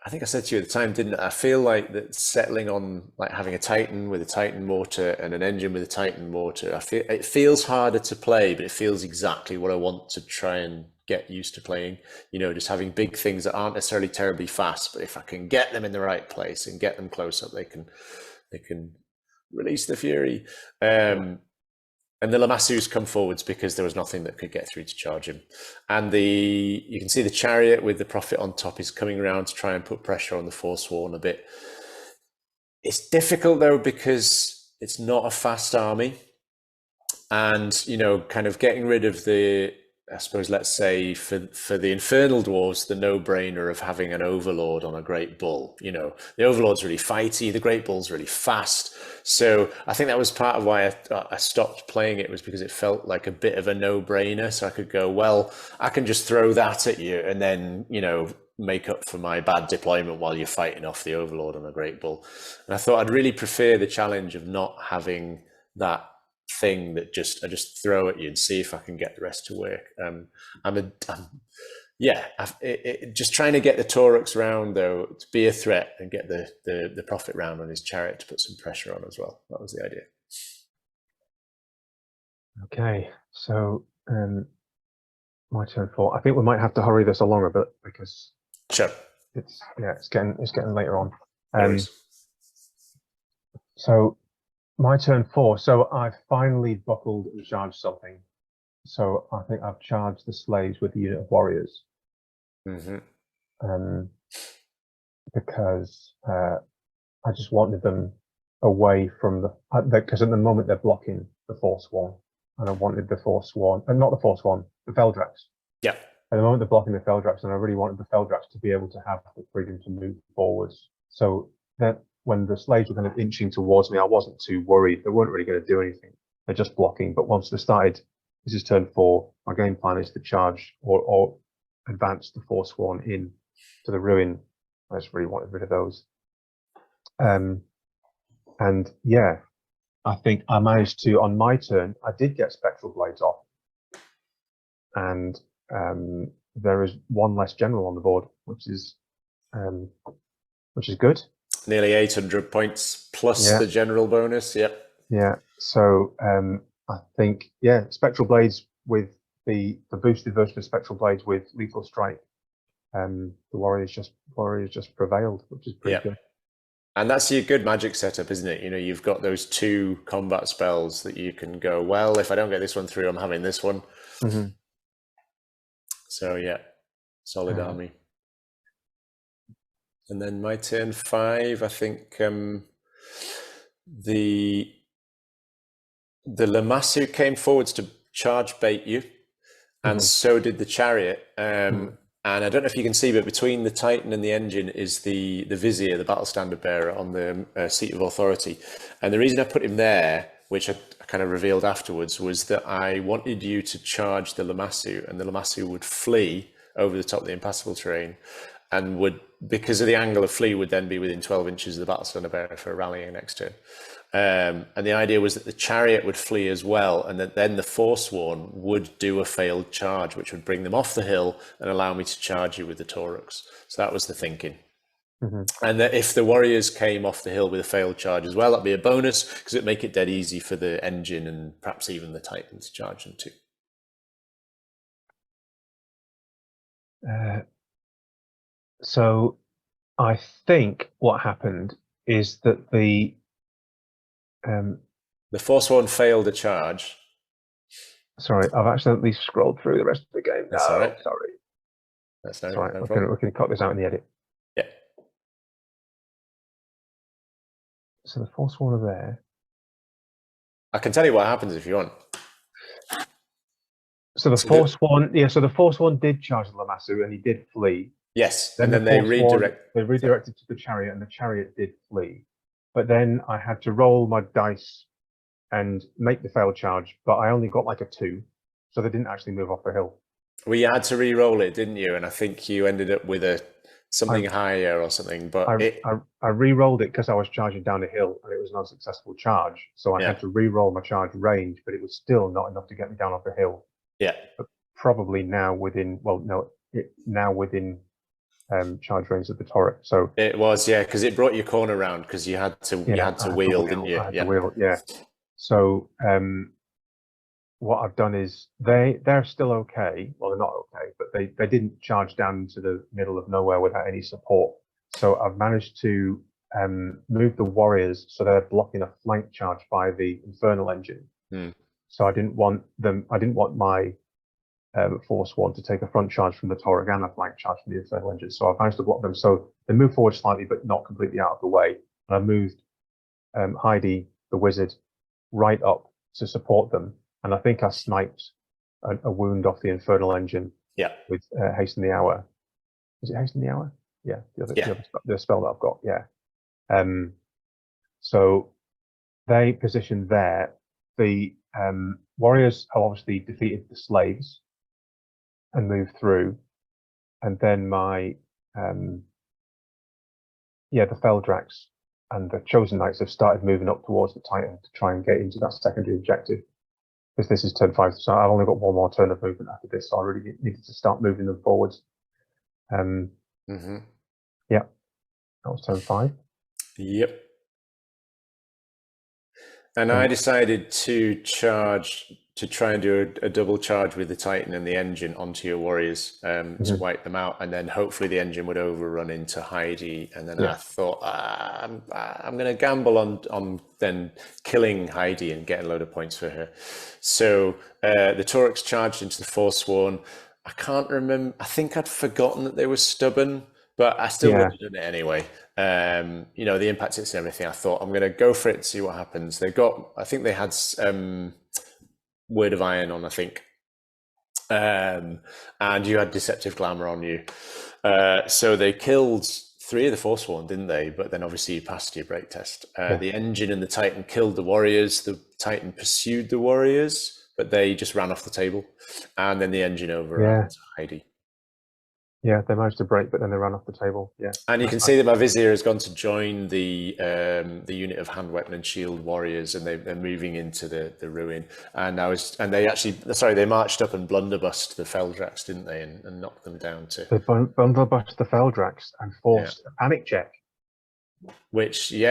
I think I said to you at the time, didn't I? I feel like that settling on like having a Titan with a Titan mortar and an engine with a Titan mortar, it feels harder to play, but it feels exactly what I want to try and get used to playing. Just having big things that aren't necessarily terribly fast, but if I can get them in the right place and get them close up, they can release the fury. And the Lamassus come forwards because there was nothing that could get through to charge him. And you can see the chariot with the Prophet on top is coming around to try and put pressure on the Forsworn a bit. It's difficult though, because it's not a fast army. And, kind of getting rid of I suppose, let's say for the Infernal Dwarves, the no-brainer of having an Overlord on a Great Bull. The Overlord's really fighty, the Great Bull's really fast. So I think that was part of why I stopped playing it, was because it felt like a bit of a no-brainer. So I could go, well, I can just throw that at you and then, make up for my bad deployment while you're fighting off the Overlord on a Great Bull. And I thought I'd really prefer the challenge of not having that thing that I just throw at you and see if I can get the rest to work. Just trying to get the Taurox round though to be a threat and get the Prophet round on his chariot to put some pressure on as well. That was the idea. Okay, so my turn 4. I think we might have to hurry this along a bit because sure, it's getting later on. So my turn 4. So I finally buckled and charged something. So I think I've charged the slaves with a unit of warriors. Because I just wanted them away from because at the moment they're blocking the Forsworn, and I wanted the Forsworn, and not the Forsworn, the Feldrax. Yeah. At the moment they're blocking the Feldrax, and I really wanted the Feldrax to be able to have the freedom to move forwards. So that when the slaves were kind of inching towards me, I wasn't too worried. They weren't really going to do anything. They're just blocking. But once they started, this is turn 4. My game plan is to charge or advance the Forsworn in to the ruin. I just really wanted rid of those. And yeah, I think I managed to, on my turn, I did get Spectral Blades off. And there is one less general on the board, which is good. Nearly 800 points plus the general bonus. Yep. Yeah. So I think Spectral Blades with the boosted version of Spectral Blades with Lethal Strike. The Warriors just prevailed, which is pretty good. And that's your good magic setup, isn't it? You've got those 2 combat spells that you can go, well, if I don't get this one through, I'm having this one. So yeah, solid army. And then my turn 5, I think the Lamassu came forwards to charge bait you, and so did the chariot. And I don't know if you can see, but between the Titan and the engine is the Vizier, the battle standard bearer on the seat of authority. And the reason I put him there, which I kind of revealed afterwards, was that I wanted you to charge the Lamassu, and the Lamassu would flee over the top of the impassable terrain, and would, because of the angle of flee, would then be within 12 inches of the battle standard bearer for rallying next turn. And the idea was that the chariot would flee as well, and that then the Forsworn would do a failed charge, which would bring them off the hill and allow me to charge you with the Taurox. So that was the thinking. And that if the warriors came off the hill with a failed charge as well, that'd be a bonus because it'd make it dead easy for the engine and perhaps even the Titan to charge them too. So I think what happened is that the Forsworn failed a charge. Sorry, I've accidentally scrolled through the rest of the game. That's all right. Sorry. That's no problem. We can cut this out in the edit. Yeah. So the Forsworn are there. I can tell you what happens if you want. So the Forsworn, so the Forsworn did charge the Lamassu and he did flee. Yes, and then they redirected to the chariot and the chariot did flee. But then I had to roll my dice and make the failed charge, but I only got like a 2, so they didn't actually move off the hill. Well, you had to re-roll it, didn't you? And I think you ended up with something higher or something. But I re-rolled it because I was charging down a hill and it was an unsuccessful charge, so I had to re-roll my charge range, but it was still not enough to get me down off the hill. Yeah, but probably now within charge range of the turret. So it was, because it brought your corner round because you had to wheel, didn't you? So what I've done is they're still okay. Well, they're not okay, but they didn't charge down into the middle of nowhere without any support. So I've managed to move the warriors so they're blocking a flank charge by the Infernal engine. So I didn't want my Forsworn to take a front charge from the Torag and a flank charge from the Infernal engine. So I've managed to block them. So they move forward slightly, but not completely out of the way. And I moved Heidi, the wizard, right up to support them. And I think I sniped a wound off the Infernal engine with Hasten the Hour. Is it Hasten the Hour? Yeah, the spell that I've got, so they positioned there. The warriors have obviously defeated the slaves and moved through. And then my, the Feldrax and the Chosen Knights have started moving up towards the Titan to try and get into that secondary objective. Because this is turn 5, so I've only got one more turn of movement after this, so I really needed to start moving them forwards. Yeah, that was turn 5. Yep. And I decided to try and do a double charge with the Titan and the engine onto your warriors to wipe them out, and then hopefully the engine would overrun into Heidi. And then I thought I'm going to gamble on then killing Heidi and getting a load of points for her. So the Torax charged into the Forsworn. I can't remember. I think I'd forgotten that they were stubborn, but I still would have done it anyway. The impact hits and everything. I thought I'm going to go for it and see what happens. I think they had Word of Iron on, I think. And you had Deceptive Glamour on you. So they killed 3 of the Forsworn, didn't they? But then obviously you passed your break test. The engine and the Titan killed the warriors. The Titan pursued the warriors, but they just ran off the table. And then the engine overran Heidi. Yeah, they managed to break, but then they ran off the table. Yeah, and you can see that my Vizier has gone to join the unit of hand, weapon, and shield warriors, and they're moving into the ruin. And they marched up and blunderbussed the Feldrax, didn't they, and knocked them down to. They blunderbussed the Feldrax and forced a panic check, which you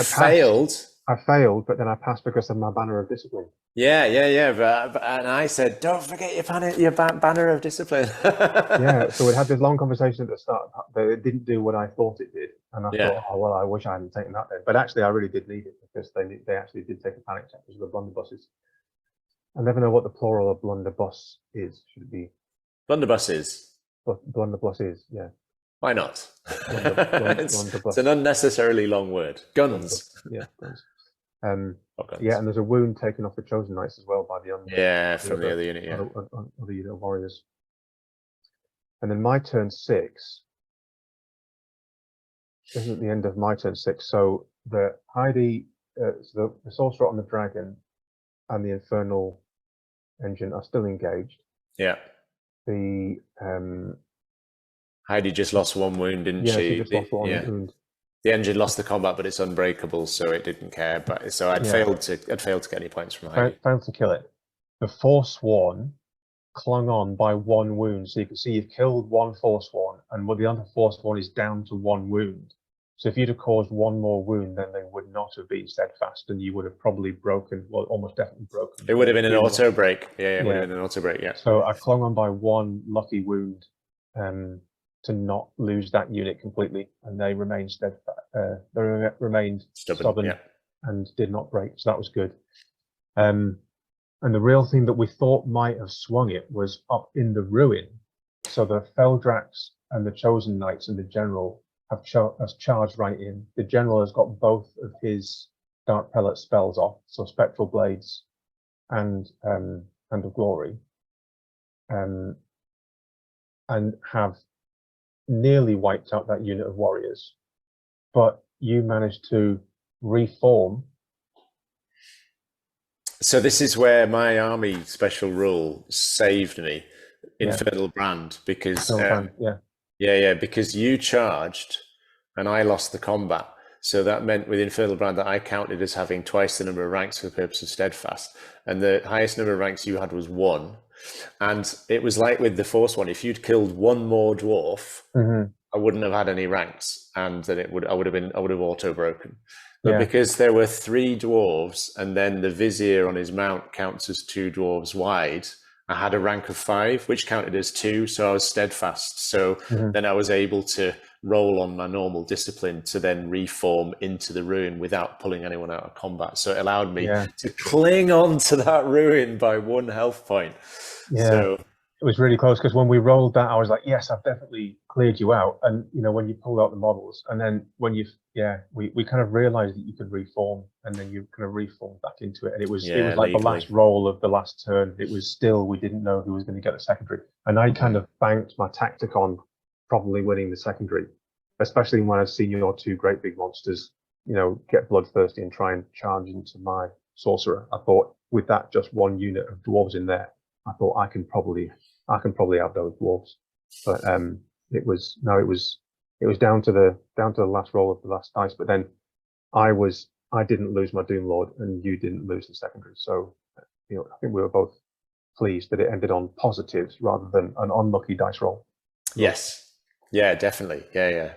failed. I failed, but then I passed because of my Banner of Discipline. Yeah. And I said, don't forget your Banner of Discipline. So we had this long conversation at the start, but it didn't do what I thought it did. And I thought, oh, well, I wish I hadn't taken that then. But actually, I really did need it because they actually did take a panic check because of the blunderbusses. I never know what the plural of blunderbuss is. Should it be? Blunderbusses. Blunderbuss is, yeah. Why not? It's an unnecessarily long word. Guns. Yeah, guns. And there's a wound taken off the Chosen Knights as well by the from the other unit, other unit of warriors. And then my turn 6 isn't the end of my turn 6. So the Heidi, the Sorcerer on the Dragon and the Infernal engine are still engaged. Yeah. The Heidi just lost 1 wound, didn't she? She just lost one wound. The engine lost the combat, but it's unbreakable, so it didn't care. But so I'd failed to get any points from Heidi. Failed to kill it. The Forsworn clung on by 1 wound. So you can see you've killed 1 Forsworn, and the other Forsworn is down to 1 wound. So if you'd have caused 1 more wound, then they would not have been steadfast, and you would have probably broken, well, almost definitely broken. It would have been an auto break. Yeah, it would have been an auto break. Yeah. So I clung on by 1 lucky wound to not lose that unit completely, and they remained steadfast. They remained stubborn and did not break. So that was good. And the real thing that we thought might have swung it was up in the ruin. So the Feldrax and the Chosen Knights and the General have charged right in. The General has got both of his Dark Pellet spells off, so Spectral Blades and of Glory, and have nearly wiped out that unit of warriors. But you managed to reform. So this is where my army special rule saved me, Infernal Brand, because because you charged and I lost the combat. So that meant with Infernal Brand that I counted as having twice the number of ranks for the purpose of steadfast, and the highest number of ranks you had was 1. And it was like with the Forsworn, if you'd killed 1 more dwarf, I wouldn't have had any ranks, and then I would have auto broken. But because there were 3 dwarves, and then the vizier on his mount counts as 2 dwarves wide, I had a rank of 5, which counted as 2, so I was steadfast. So then I was able to roll on my normal discipline to then reform into the ruin without pulling anyone out of combat. So it allowed me to cling on to that ruin by 1 health point. Yeah. So it was really close, because when we rolled that, I was like, yes, I've definitely cleared you out. And when you pulled out the models, and then when we kind of realized that you could reform, and then you kind of reformed back into it. And it was like the last roll of the last turn. It was still, we didn't know who was going to get the secondary. And I kind of banked my tactic on probably winning the secondary, especially when I've seen your 2 great big monsters, get bloodthirsty and try and charge into my sorcerer. I thought with that just 1 unit of dwarves in there, I thought I can probably have those dwarves. But it was down to the last roll of the last dice. But then I didn't lose my Doom Lord, and you didn't lose the secondary. So I think we were both pleased that it ended on positives rather than an unlucky dice roll. Yes. Yeah, definitely. Yeah.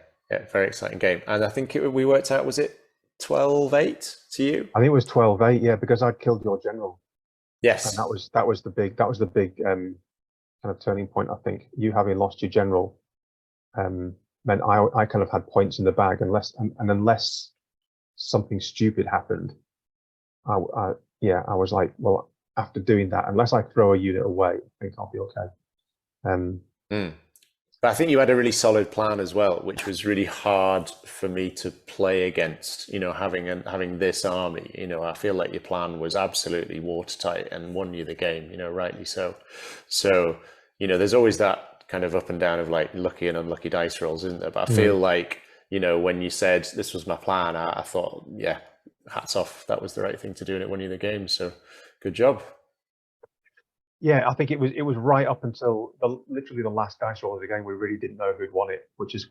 Very exciting game. And I think we worked out, was it 12-8 to you? I think it was 12-8. Because I'd killed your general. Yes. And that was the big kind of turning point. I think you having lost your general meant I kind of had points in the bag, unless something stupid happened. I was like, well, after doing that, unless I throw a unit away, I think I'll be okay. But I think you had a really solid plan as well, which was really hard for me to play against, having this army. I feel like your plan was absolutely watertight and won you the game, rightly so. So, there's always that kind of up and down of like lucky and unlucky dice rolls, isn't there? But I feel like, when you said this was my plan, I thought, hats off, that was the right thing to do, and it won you the game. So good job. Yeah, I think it was right up until literally the last dice roll of the game. We really didn't know who'd won it, which is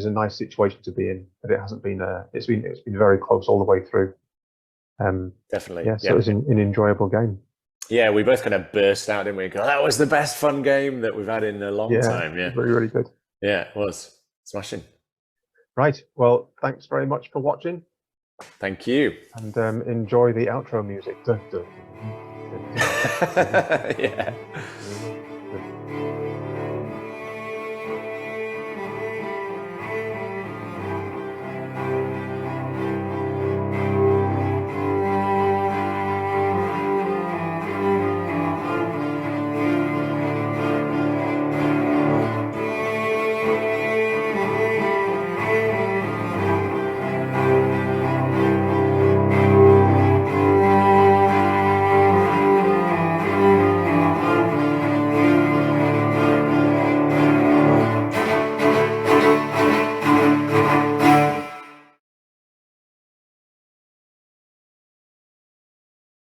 a nice situation to be in. But it hasn't been. It's been very close all the way through. Definitely. Yeah. So it was an enjoyable game. Yeah, we both kind of burst out, didn't we? Go, that was the best fun game that we've had in a long time. Yeah, really, really good. Yeah, it was smashing. Right. Well, thanks very much for watching. Thank you. And enjoy the outro music. Yeah.